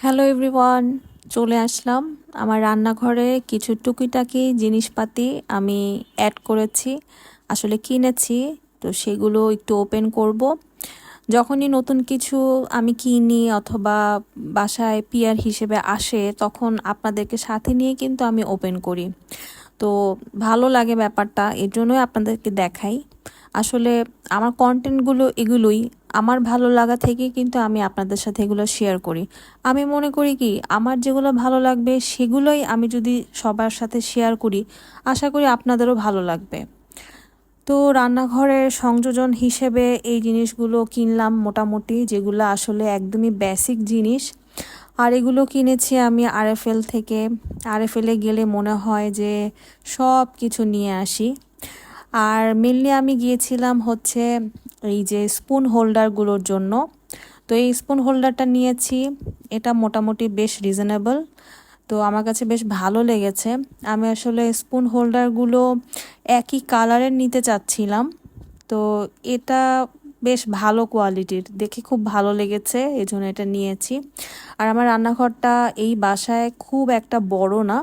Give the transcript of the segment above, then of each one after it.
Hello everyone, চলে আসলাম আমার রান্নাঘরে কিছু টুকিটাকি জিনিসপাতি আমি অ্যাড করেছি, আসলে কিনেছি। তো সেগুলো একটু ওপেন করব। যখনই নতুন কিছু আমি কিনি অথবা বাসায় পিয়ার হিসেবে আসে, তখন আপনাদেরকে সাথে নিয়ে কিন্তু আমি ওপেন করি। তো ভালো লাগে ব্যাপারটা, এর জন্যই আপনাদেরকে দেখাই। আসলে আমার কন্টেন্টগুলো এগুলোই, আমার ভালো লাগা থেকে কিন্তু আমি আপনাদের সাথে এগুলো শেয়ার করি। আমি মনে করি কি, আমার যেগুলো ভালো লাগবে সেগুলোই আমি যদি সবার সাথে শেয়ার করি, আশা করি আপনাদেরও ভালো লাগবে। তো রান্নাঘরের সংযোজন হিসেবে এই জিনিসগুলো কিনলাম মোটামুটি, যেগুলো আসলে একদমই বেসিক জিনিস। আর এগুলো কিনেছি আমি আরএফএল থেকে। আরএফএলে গেলে মনে হয় যে সব কিছু নিয়ে আসি। আর মেনলি আমি গিয়েছিলাম হচ্ছে এই যে স্পুন হোল্ডারগুলোর জন্য। তো এই স্পুন হোল্ডারটা নিয়েছি, এটা মোটামুটি বেশ রিজনেবল। তো আমার কাছে বেশ ভালো লেগেছে। আমি আসলে স্পুন হোল্ডারগুলো একই কালারের নিতে চাচ্ছিলাম। তো এটা বেশ ভালো কোয়ালিটির, দেখে খুব ভালো লেগেছে, এই জন্য এটা নিয়েছি। আর আমার রান্নাঘরটা এই বাসায় খুব একটা বড় না।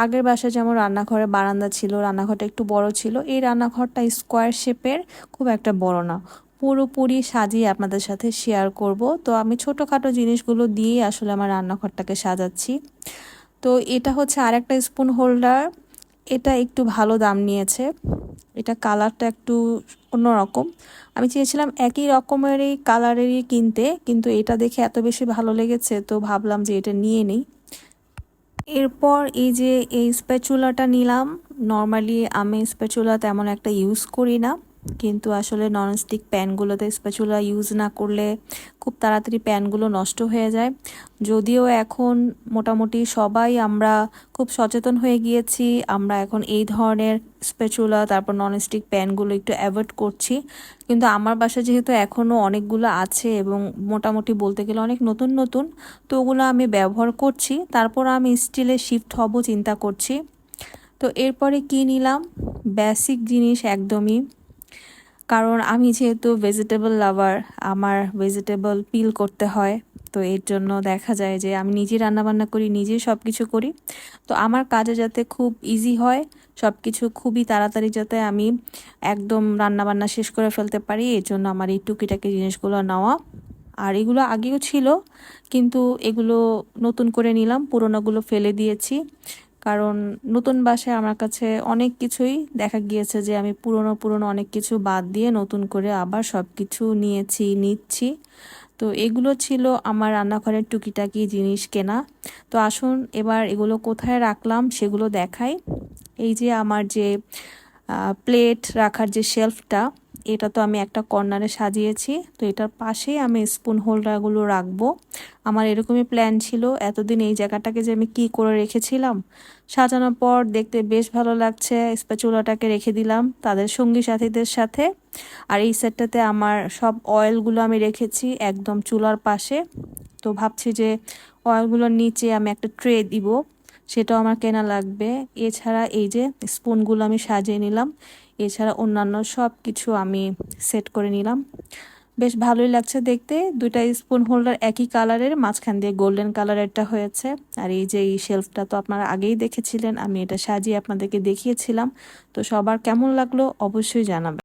আগের বাসায় যেমন রান্নাঘরে বারান্দা ছিল, রান্নাঘরটা একটু বড় ছিল, এই রান্নাঘরটা স্কোয়ার শেপের, খুব একটা বড় না। পুরোপুরি সাজিয়ে আপনাদের সাথে শেয়ার করব। তো আমি ছোটোখাটো জিনিসগুলো দিয়ে আসলে আমার রান্নাঘরটাকে সাজাচ্ছি। তো এটা হচ্ছে আরেকটা স্পুন হোল্ডার। এটা একটু ভালো দাম নিয়েছে, এটা কালারটা একটু অন্যরকম। আমি চেয়েছিলাম একই রকমেরই কালারেরই কিনতে, কিন্তু এটা দেখে এত বেশি ভালো লেগেছে তো ভাবলাম যে এটা নিয়ে নিই। এরপর এই যে এই স্প্যাচুলাটা নিলাম। নর্মালি আমি স্প্যাচুলা তেমন একটা ইউজ করি না, কিন্তু আসলে ননস্টিক প্যানগুলোতে স্প্যাচুলা ইউজ না করলে খুব তাড়াতাড়ি প্যানগুলো নষ্ট হয়ে যায়। যদিও এখন মোটামুটি সবাই আমরা খুব সচেতন হয়ে গিয়েছি, আমরা এখন এই ধরনের স্প্যাচুলা তারপর ননস্টিক প্যানগুলো একটু অ্যাভয়েড করছি। কিন্তু আমার বাসায় যেহেতু এখনও অনেকগুলো আছে এবং মোটামুটি বলতে গেলে অনেক নতুন নতুন, তো ওগুলো আমি ব্যবহার করছি। তারপর আমি স্টিলে শিফট হব চিন্তা করছি। তো এরপরে কি নিলাম, বেসিক জিনিস একদমই, কারণ আমি যেহেতু ভেজিটেবল লাভার, আমার ভেজিটেবল পিল করতে হয়। তো এর জন্য দেখা যায় যে আমি নিজেই রান্নাবান্না করি, নিজেই সব কিছু করি। তো আমার কাজে যাতে খুব ইজি হয়, সব কিছু খুবই তাড়াতাড়ি যাতে আমি একদম রান্নাবান্না শেষ করে ফেলতে পারি, এর জন্য আমার এই টুকিটাকি জিনিসগুলো নেওয়া। আর এগুলো আগেও ছিল, কিন্তু এগুলো নতুন করে নিলাম, পুরোনোগুলো ফেলে দিয়েছি। কারণ নতুন বাসায় আমার কাছে অনেক কিছুই দেখা গিয়েছে যে আমি পুরনো পুরনো অনেক কিছু বাদ দিয়ে নতুন করে আবার সব কিছু নিচ্ছি। তো এগুলো ছিল আমার রান্নাঘরের টুকিটাকি জিনিস কেনা। তো আসুন এবার এগুলো কোথায় রাখলাম সেগুলো দেখাই। এই যে আমার যে প্লেট রাখার যে শেলফটা, এটা তো আমি একটা কর্নারে সাজিয়েছি। তো এটার পাশেই আমি স্পুন হোল্ডারগুলো রাখবো। আমার এরকমই প্ল্যান ছিল, এতদিন এই জায়গাটাকে যে আমি কি করে রেখেছিলাম। সাজানোর পর দেখতে বেশ ভালো লাগছে, স্প্যাচুলাটাকে রেখে দিলাম তাদের সঙ্গী সাথীদের সাথে। আর এই সেটটাতে আমার সব অয়েলগুলো আমি রেখেছি একদম চুলার পাশে। তো ভাবছি যে অয়েলগুলোর নিচে আমি একটা ট্রে দিব, সেটাও আমার কেনা লাগবে। এছাড়া এই যে স্পুনগুলো আমি সাজিয়ে নিলাম, এছাড়া অন্যান্য সব কিছু আমি সেট করে নিলাম। বেশ ভালোই লাগছে দেখতে। দুইটা স্পুন হোল্ডার একই কালারের, মাঝখান দিয়ে গোল্ডেন কালারেরটা হয়েছে। আর এই যে এই শেলফটা তো আপনারা আগেই দেখেছিলেন, আমি এটা সাজিয়ে আপনাদেরকে দেখিয়েছিলাম। তো সবার কেমন লাগলো অবশ্যই জানাবেন।